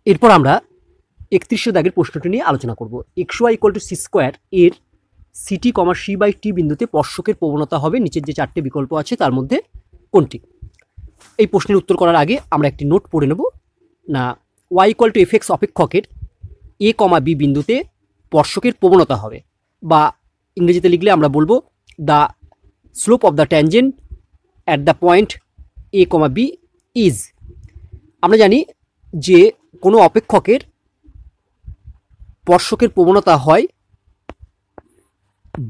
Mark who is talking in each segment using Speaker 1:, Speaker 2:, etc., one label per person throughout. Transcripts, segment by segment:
Speaker 1: এরপর আমরা 31 দাগের প্রশ্নটি নিয়ে আলোচনা করব। xy = c² এর সিটি, c/t বিন্দুতে স্পর্শকের প্রবণতা হবে নিচের যে 4টে বিকল্প আছে তার মধ্যে কোনটি? এই প্রশ্নের উত্তর করার আগে আমরা একটি নোট পড়ে নেব না। y = fx অপেক্ষকের a, b বিন্দুতে স্পর্শকের প্রবণতা হবে, বা ইংরেজিতে লিখলে আমরা বলবো the slope of the tangent at the point a, b is. আমরা জানি যে কোনো অপেক্ষকের স্পর্শকের প্রবণতা হয়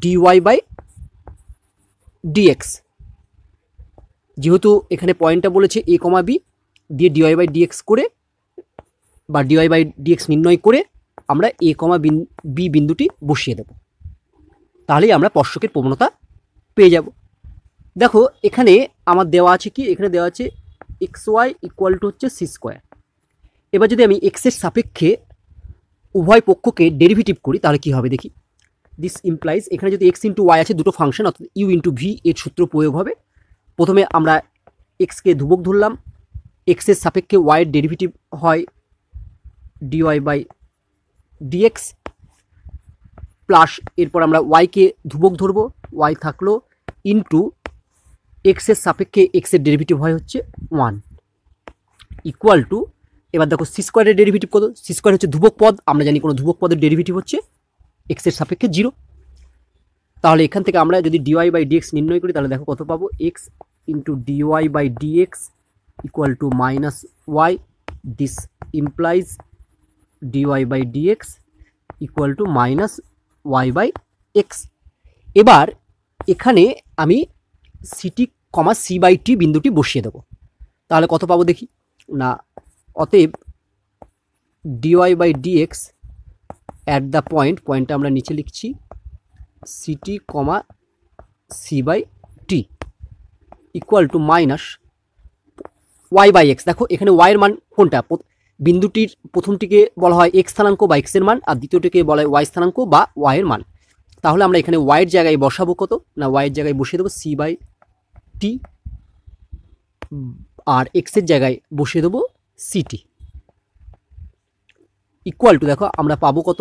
Speaker 1: dy/dx। যেহেতু এখানে পয়েন্টটা বলেছে a, b দিয়ে dy/dx করে বা dy/dx নির্ণয় করে আমরা a, b বিন্দুটি বসিয়ে দেব, তাহলেই আমরা স্পর্শকের প্রবণতা পেয়ে যাব। দেখো এখানে আমার দেওয়া আছে কি, এখানে দেওয়া আছে xy = c²। এবার যদি আমি x এর সাপেক্ষে উভয় পক্ষকে ডেরিভেটিভ করি তাহলে কি হবে দেখি। দিস ইমপ্লাইজ, এখানে যদি x × y আছে দুটো ফাংশন, অর্থাৎ u × v এর সূত্র প্রয়োগ হবে। প্রথমে আমরা x-কে ধ্রুবক ধরলাম, x এর সাপেক্ষে y এর ডেরিভেটিভ হয় dy/dx প্লাস, এরপর আমরা y-কে ধ্রুবক ধরবো, y থাকলো ইন্টু x এর সাপেক্ষে x এর ডেরিভেটিভ হয় হচ্ছে 1 ইকুয়াল টু, এবার দেখো c² এর ডেরিভেটিভ কত? c² হচ্ছে ধ্রুবক পদ, আমরা জানি কোনো ধ্রুবক পদের ডেরিভেটিভ হচ্ছে x এর সাপেক্ষে 0। তাহলে এখান থেকে আমরা যদি dy/dx নির্ণয় করি তাহলে দেখো কত পাবো, x × dy/dx equal to -y। This implies dy/dx equal to -y/x। এবার এখানে আমি সিটি, c/t বিন্দুটি বসিয়ে দেবো, তাহলে কত পাবো দেখি না। অতএব dy/dx অ্যাট দ্য পয়েন্টটা আমরা নিচে লিখছি city, c/t equal to -y/x। দেখো এখানে y এর মান কোনটা, বিন্দুটির প্রথমটিকে বলা হয় x স্থানাঙ্ক বা x এর মান, আর দ্বিতীয়টিকে বলা হয় y স্থানাঙ্ক বা y এর মান। তাহলে আমরা এখানে y এর জায়গায় বসাবো কত না, y এর জায়গায় বসিয়ে দেবো c/t, আর x এর জায়গায় বসিয়ে দেবো ct ইকুয়াল টু, দেখো আমরা পাবো কত,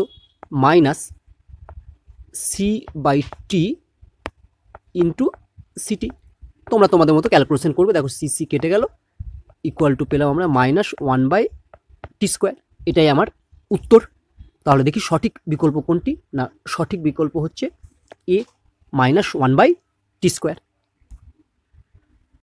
Speaker 1: -c/t ইন্টু ct। তোমরা তোমাদের মতো ক্যালকুলেশন করবে। দেখো c কেটে গেল, ইকুয়াল টু পেলাম আমরা -1/t²। এটাই আমার উত্তর। তাহলে দেখি সঠিক বিকল্প কোনটি না, সঠিক বিকল্প হচ্ছে a, -1/t²।